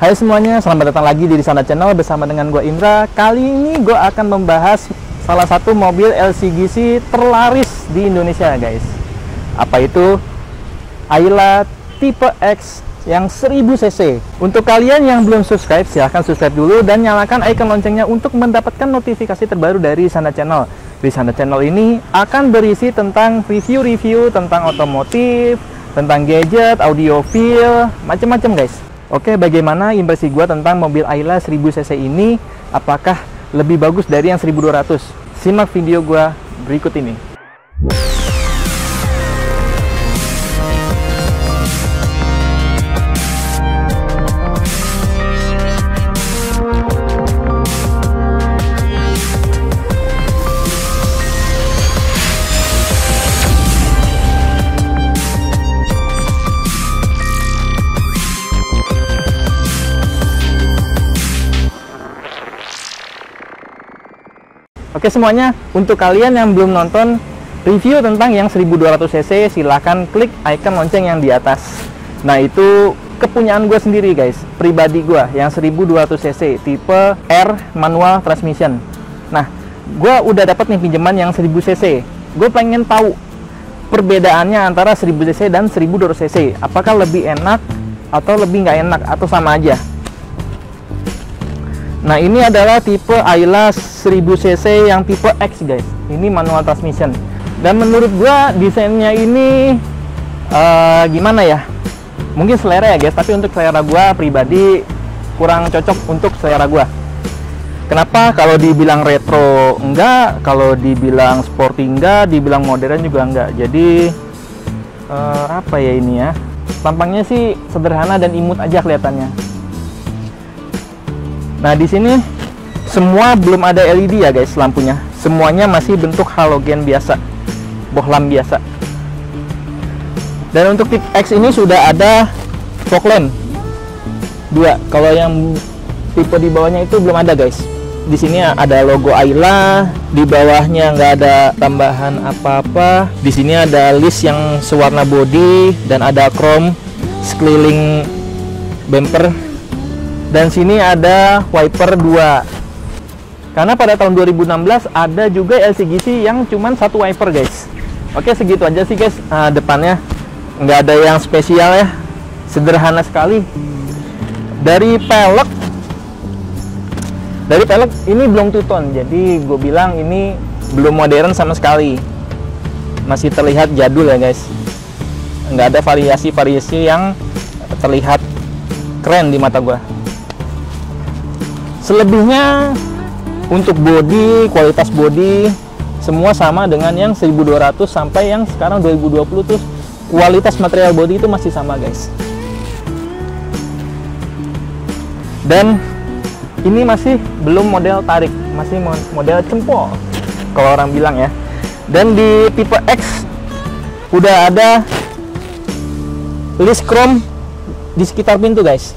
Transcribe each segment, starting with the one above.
Hai semuanya, selamat datang lagi di Risanda Channel bersama dengan gue Indra. Kali ini gue akan membahas salah satu mobil LCGC terlaris di Indonesia guys. Apa itu? Ayla tipe X yang 1000 cc. Untuk kalian yang belum subscribe, silahkan subscribe dulu dan nyalakan icon loncengnya untuk mendapatkan notifikasi terbaru dari Risanda Channel. Risanda Channel ini akan berisi tentang review-review tentang otomotif, tentang gadget, audiophile, macam-macam guys. Oke, bagaimana impresi gue tentang mobil Ayla 1000 cc ini? Apakah lebih bagus dari yang 1200? Simak video gue berikut ini. Oke semuanya, untuk kalian yang belum nonton review tentang yang 1200 cc, silahkan klik icon lonceng yang di atas. Nah itu kepunyaan gue sendiri guys, pribadi gue yang 1200 cc tipe R manual transmission. Nah gue udah dapat nih pinjaman yang 1000 cc. Gue pengen tahu perbedaannya antara 1000 cc dan 1200 cc. Apakah lebih enak atau lebih nggak enak atau sama aja? Nah ini adalah tipe Ayla 1000 cc yang tipe X guys. Ini manual transmission. Dan menurut gua desainnya ini gimana ya? Mungkin selera ya guys, tapi untuk selera gua pribadi kurang cocok untuk selera gua. Kenapa? Kalau dibilang retro enggak, kalau dibilang sporty enggak, dibilang modern juga enggak. Jadi apa ya ini ya? Tampangnya sih sederhana dan imut aja kelihatannya. Nah di sini semua belum ada LED ya guys lampunya, semuanya masih bentuk halogen biasa, bohlam biasa. Dan untuk tipe X ini sudah ada fog lamp 2. Kalau yang tipe di bawahnya itu belum ada guys. Di sini ada logo Ayla, di bawahnya nggak ada tambahan apa-apa. Di sini ada list yang sewarna body dan ada chrome sekeliling bumper. Dan sini ada wiper 2. Karena pada tahun 2016 ada juga LCGC yang cuman satu wiper guys. Oke segitu aja sih guys. Depannya nggak ada yang spesial ya, sederhana sekali. Dari pelek ini belum two-tone, jadi gue bilang ini belum modern sama sekali, masih terlihat jadul ya guys. Nggak ada variasi-variasi yang terlihat keren di mata gue. Selebihnya untuk body, kualitas body semua sama dengan yang 1200 sampai yang sekarang 2020 tuh kualitas material body itu masih sama guys. Dan ini masih belum model tarik, masih model cempol kalau orang bilang ya. Dan di tipe X udah ada list chrome di sekitar pintu guys.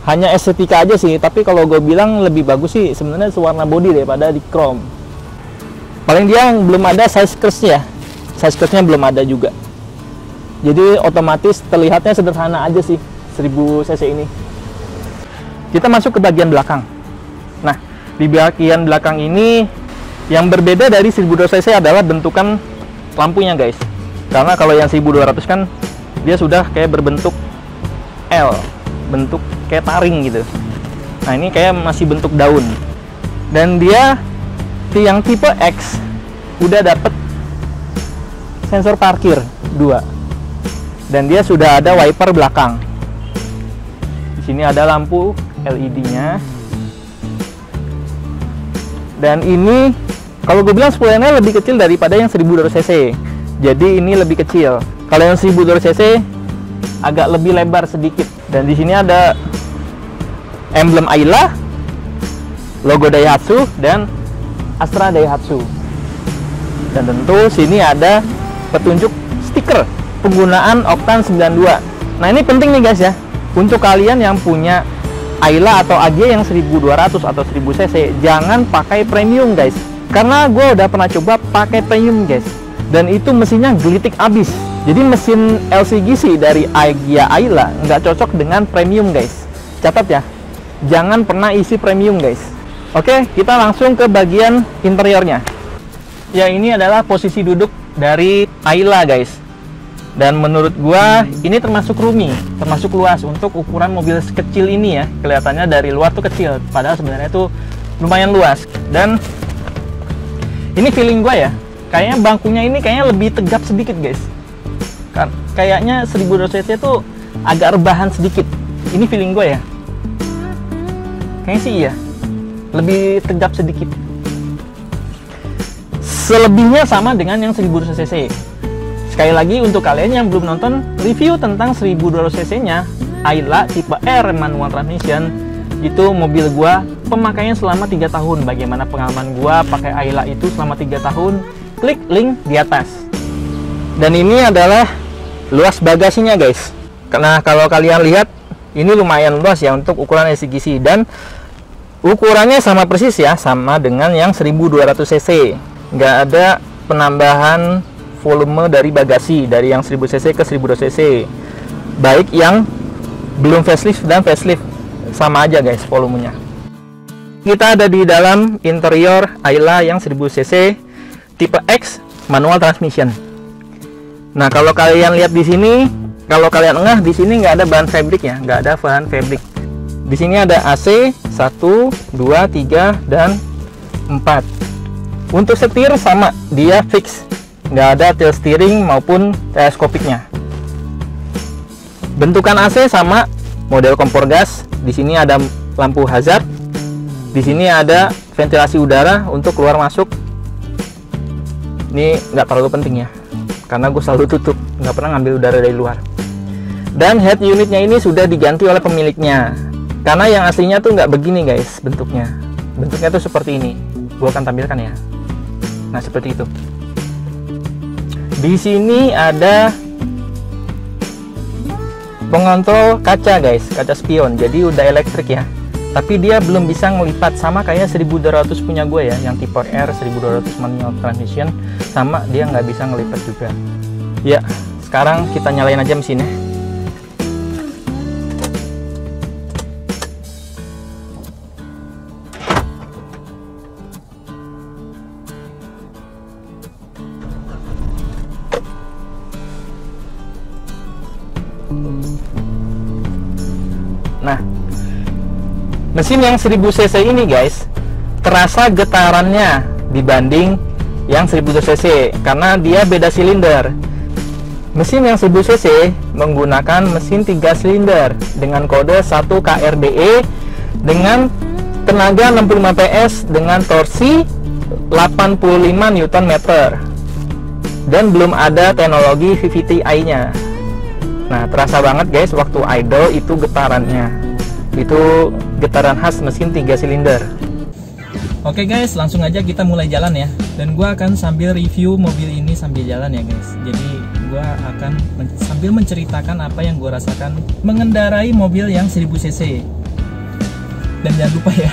Hanya estetika aja sih, tapi kalau gue bilang lebih bagus sih sebenarnya sewarna body daripada di chrome. Paling dia belum ada size skirtnya, size skirtnya belum ada juga. Jadi otomatis terlihatnya sederhana aja sih 1000 cc ini. Kita masuk ke bagian belakang. Nah di bagian belakang ini yang berbeda dari 1200 cc adalah bentukan lampunya guys. Karena kalau yang 1200 kan dia sudah kayak berbentuk L, bentuk kayak taring gitu. Nah ini kayak masih bentuk daun. Dan dia yang tipe X udah dapet sensor parkir 2. Dan dia sudah ada wiper belakang. Di sini ada lampu LED-nya. Dan ini kalau gue bilang spoilernya lebih kecil daripada yang 1200 cc. Jadi ini lebih kecil. Kalau yang 1200 cc agak lebih lebar sedikit. Dan di sini ada emblem Ayla, logo Daihatsu dan Astra Daihatsu. Dan tentu sini ada petunjuk stiker penggunaan Oktan 92. Nah ini penting nih guys ya, untuk kalian yang punya Ayla atau AG yang 1200 atau 1000 cc, jangan pakai premium guys. Karena gue udah pernah coba pakai premium guys, dan itu mesinnya gelitik abis. Jadi mesin LCGC dari Agya Ayla nggak cocok dengan premium guys. Catat ya, jangan pernah isi premium guys. Oke, kita langsung ke bagian interiornya. Ya, ini adalah posisi duduk dari Ayla guys. Dan menurut gua ini termasuk roomy, termasuk luas untuk ukuran mobil kecil ini ya. Kelihatannya dari luar tuh kecil, padahal sebenarnya itu lumayan luas. Dan ini feeling gua ya, kayaknya bangkunya ini kayaknya lebih tegap sedikit guys. Kayaknya 1200 cc itu agak rebahan sedikit. Ini feeling gue ya. Kayaknya sih iya. Lebih tegap sedikit. Selebihnya sama dengan yang 1200 cc. Sekali lagi untuk kalian yang belum nonton review tentang 1200 cc-nya Ayla tipe R manual transmission, itu mobil gue pemakaian selama 3 tahun. Bagaimana pengalaman gue pakai Ayla itu selama 3 tahun? Klik link di atas. Dan ini adalah luas bagasinya guys. Karena kalau kalian lihat ini lumayan luas ya untuk ukuran LCGC, dan ukurannya sama persis ya, sama dengan yang 1200 cc. Nggak ada penambahan volume dari bagasi dari yang 1000 cc ke 1200 cc. Baik yang belum facelift dan facelift sama aja guys volumenya. Kita ada di dalam interior Ayla yang 1000 cc tipe X manual transmission. Nah, kalau kalian lihat di sini, kalau kalian engah di sini nggak ada bahan fabric ya, nggak ada bahan fabric. Di sini ada AC 1, 2, 3 dan 4. Untuk setir sama, dia fix, nggak ada tilt steering maupun teleskopiknya. Bentukan AC sama, model kompor gas. Di sini ada lampu hazard. Di sini ada ventilasi udara untuk keluar masuk. Ini nggak terlalu penting ya, karena gue selalu tutup, nggak pernah ngambil udara dari luar. Dan head unitnya ini sudah diganti oleh pemiliknya, karena yang aslinya tuh nggak begini guys bentuknya. Bentuknya tuh seperti ini. Gue akan tampilkan ya. Nah, seperti itu. Di sini ada pengontrol kaca guys, kaca spion. Jadi udah elektrik ya, tapi dia belum bisa ngelipat, sama kayak 1200 punya gue ya, yang tipe R 1200 manual transmission, sama dia nggak bisa ngelipat juga. Ya, sekarang kita nyalain aja mesinnya. Nah, mesin yang 1000 cc ini guys, terasa getarannya dibanding yang 1200 cc karena dia beda silinder. Mesin yang 1000 cc menggunakan mesin 3 silinder dengan kode 1 KRDE dengan tenaga 65 PS dengan torsi 85 Nm dan belum ada teknologi VVT-i-nya. Nah, terasa banget guys waktu idle itu getarannya. Itu getaran khas mesin 3 silinder. Oke guys, langsung aja kita mulai jalan ya. Dan gua akan sambil review mobil ini sambil jalan ya guys. Jadi gua akan sambil menceritakan apa yang gua rasakan mengendarai mobil yang 1000 cc. Dan jangan lupa ya,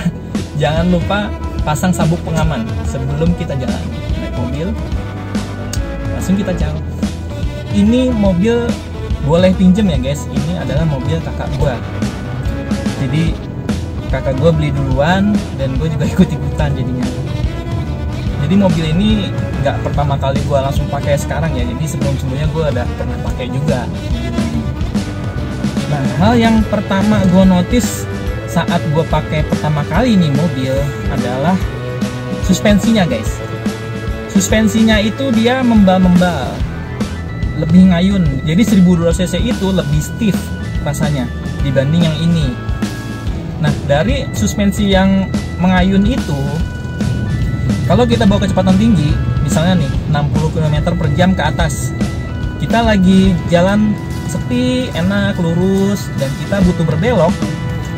jangan lupa pasang sabuk pengaman sebelum kita jalan. Naik mobil, langsung kita jalan. Ini mobil boleh pinjem ya guys. Ini adalah mobil kakak gua. Jadi kakak gue beli duluan dan gue juga ikut-ikutan jadinya. Jadi mobil ini nggak pertama kali gue langsung pakai sekarang ya. Jadi sebelum-sebelumnya gue udah pernah pakai juga. Nah, hal yang pertama gue notice saat gue pakai pertama kali ini mobil adalah suspensinya guys. Suspensinya itu dia membal-membal, lebih ngayun. Jadi 1200 cc itu lebih stiff rasanya dibanding yang ini. Nah, dari suspensi yang mengayun itu, kalau kita bawa kecepatan tinggi, misalnya nih 60 km per jam ke atas, kita lagi jalan sepi, enak, lurus, dan kita butuh berbelok,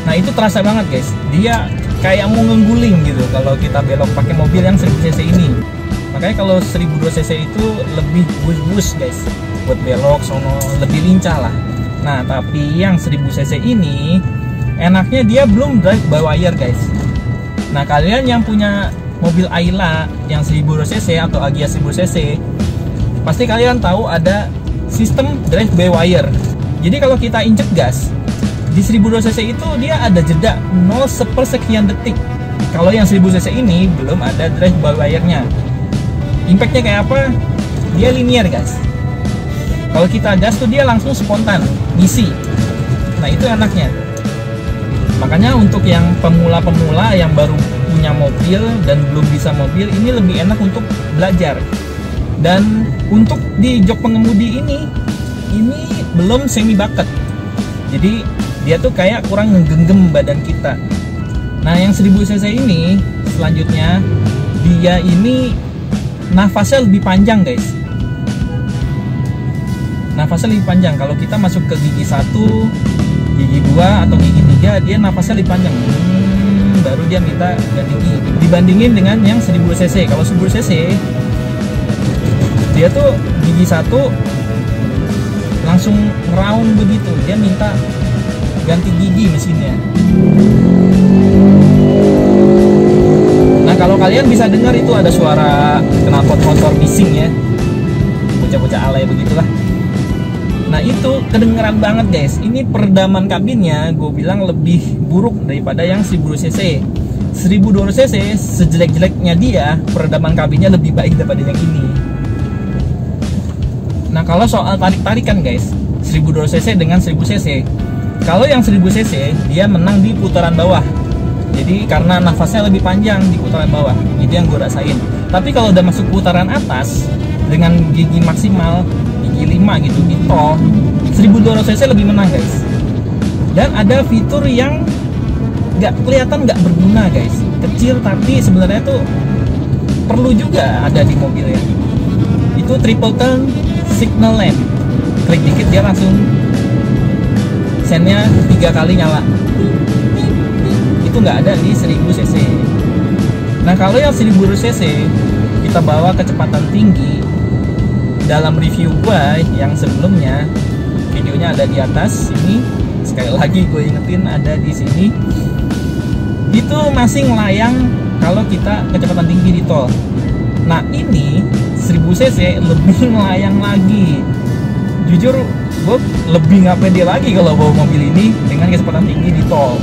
nah itu terasa banget guys. Dia kayak mau ngengguling gitu kalau kita belok pakai mobil yang 1000 cc ini. Makanya kalau 1200 cc itu lebih bus-bus guys, buat belok sono lebih lincah lah. Nah, tapi yang 1000 cc ini enaknya dia belum drive by wire guys. Nah, kalian yang punya mobil Ayla yang 1200 cc atau Agya 1000 cc, pasti kalian tahu ada sistem drive by wire. Jadi kalau kita injek gas di 1200 cc itu dia ada jeda 0 sepersekian detik. Kalau yang 1000 cc ini belum ada drive by wire-nya. Impactnya kayak apa? Dia linear guys. Kalau kita gas tuh dia langsung spontan ngisi. Nah itu enaknya. Makanya untuk yang pemula-pemula yang baru punya mobil dan belum bisa mobil, ini lebih enak untuk belajar. Dan untuk di jok pengemudi ini belum semi bucket. Jadi dia tuh kayak kurang ngegenggam badan kita. Nah yang 1000 cc ini selanjutnya dia ini nafasnya lebih panjang guys. Nafasnya lebih panjang. Kalau kita masuk ke gigi 1, gigi 2 atau gigi 3, dia nafasnya lebih panjang. Baru dia minta ganti gigi. Dibandingin dengan yang 1000 cc. Kalau 1000 cc dia tuh gigi 1 langsung round begitu. Dia minta ganti gigi mesinnya. Nah kalau kalian bisa dengar itu ada suara knalpot motor bising ya, bocah-bocah alay begitulah. Nah itu kedengeran banget guys. Ini peredaman kabinnya gue bilang lebih buruk daripada yang 1000 cc. 1200 cc sejelek-jeleknya dia, peredaman kabinnya lebih baik daripada yang ini. Nah kalau soal tarik-tarikan guys, 1200 cc dengan 1000 cc, kalau yang 1000 cc dia menang di putaran bawah. Jadi karena nafasnya lebih panjang di putaran bawah, itu yang gue rasain. Tapi kalau udah masuk putaran atas dengan gigi maksimal gigi 5 gitu di tol, 1200 cc lebih menang guys. Dan ada fitur yang nggak kelihatan, nggak berguna guys, kecil tapi sebenarnya tuh perlu juga ada di mobil ya. Itu triple turn signal lamp. Klik dikit dia langsung sennya 3 kali nyala. Itu nggak ada di 1000 cc. Nah kalau yang 1000 cc kita bawa kecepatan tinggi, dalam review gua yang sebelumnya, videonya ada di atas sini. Sekali lagi gue ingetin ada di sini. Itu masih ngelayang kalau kita kecepatan tinggi di tol. Nah ini 1000 cc lebih ngelayang lagi. Jujur gue lebih nggak pede lagi kalau bawa mobil ini dengan kecepatan tinggi di tol.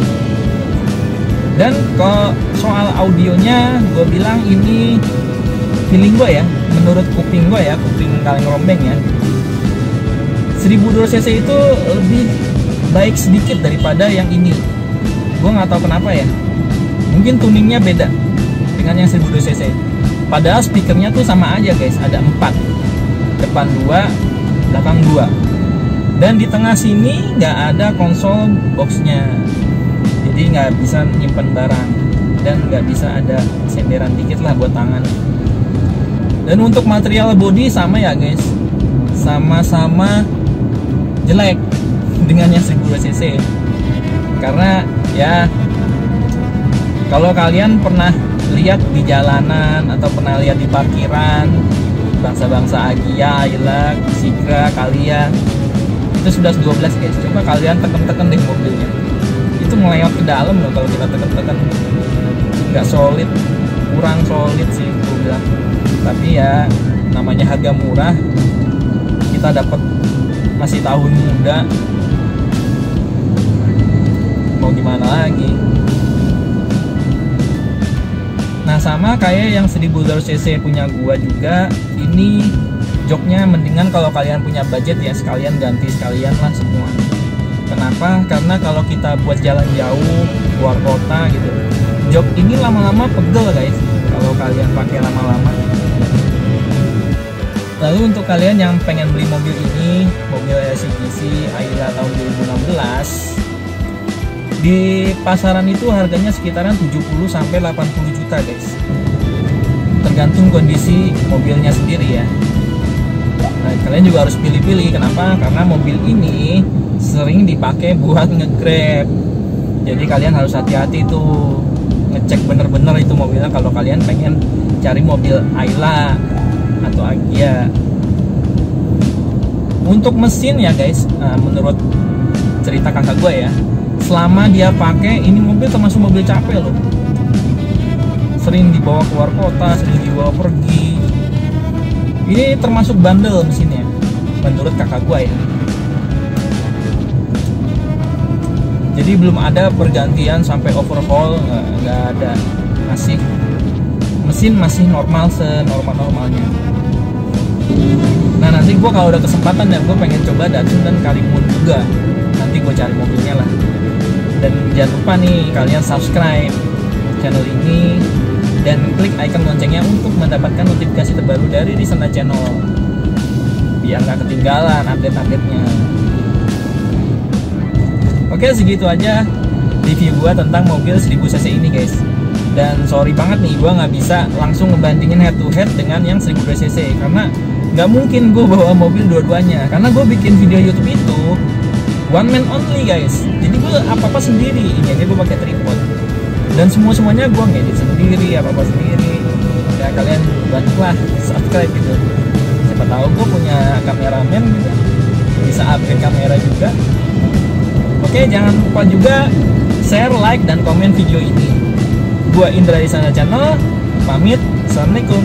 Dan kalau soal audionya gue bilang ini feeling gue ya, menurut kuping gue ya, kuping kaleng rombeng ya, 1200 cc itu lebih baik sedikit daripada yang ini. Gue nggak tahu kenapa ya, mungkin tuningnya beda dengan yang 1200 cc. Padahal speakernya tuh sama aja guys, ada 4, depan 2, belakang 2, dan di tengah sini nggak ada konsol boxnya, jadi nggak bisa nyimpen barang dan nggak bisa ada senderan dikit lah buat tangan. Dan untuk material body sama ya guys, sama-sama jelek dengan yang 1200 cc. Karena ya kalau kalian pernah lihat di jalanan atau pernah lihat di parkiran bangsa-bangsa Agia, Hilux, Sigra, Kalia, itu 11-12 guys. Coba kalian tekan-tekan deh mobilnya, itu melewat ke dalam loh kalau kita tekan-tekan. Nggak solid, kurang solid sih gue bilang. Tapi ya namanya harga murah, kita dapat masih tahun muda, mau gimana lagi. Nah sama kayak yang 1200 cc punya gua juga, ini joknya mendingan kalau kalian punya budget ya sekalian ganti sekalian lah semua. Kenapa? Karena kalau kita buat jalan jauh, keluar kota gitu, jok ini lama-lama pegel guys kalau kalian pakai lama-lama. Lalu untuk kalian yang pengen beli mobil ini, mobil CGC Ayla tahun 2016, di pasaran itu harganya sekitaran 70 sampai 80 juta guys. Tergantung kondisi mobilnya sendiri ya. Nah, kalian juga harus pilih-pilih. Kenapa? Karena mobil ini sering dipakai buat nge-grab. Jadi kalian harus hati-hati tuh, ngecek bener-bener itu mobilnya kalau kalian pengen cari mobil Ayla atau Agia. Untuk mesin ya guys, menurut cerita kakak gue ya, selama dia pakai ini mobil termasuk mobil capek loh. Sering dibawa keluar kota, sering dibawa pergi. Ini termasuk bandel mesinnya. menurut kakak gua ya. Jadi belum ada pergantian sampai overhaul, nggak ada. Mesin masih normal, senormal-normalnya. Nah nanti gue kalau udah kesempatan ya, gue pengen coba Datsun dan Kalimun juga. Nanti gue cari mobilnya lah. Dan jangan lupa nih kalian subscribe channel ini dan klik icon loncengnya untuk mendapatkan notifikasi terbaru dari Risanta Channel, biar nggak ketinggalan update-update-nya. Oke, segitu aja review gue tentang mobil 1000cc ini guys. Dan sorry banget nih, gue nggak bisa langsung ngebandingin head to head dengan yang 1200cc karena nggak mungkin gue bawa mobil dua-duanya, karena gue bikin video YouTube itu one man only guys. Jadi gue apa-apa sendiri, ini aja gue pakai tripod dan semuanya gue ngedit sendiri, apa-apa sendiri. Ya kalian bantulah subscribe gitu, siapa tahu gue punya kameramen gitu, bisa upgrade kamera juga. Oke, jangan lupa juga share, like, dan komen video ini. Gua Indra Risanta Channel, pamit. Assalamualaikum.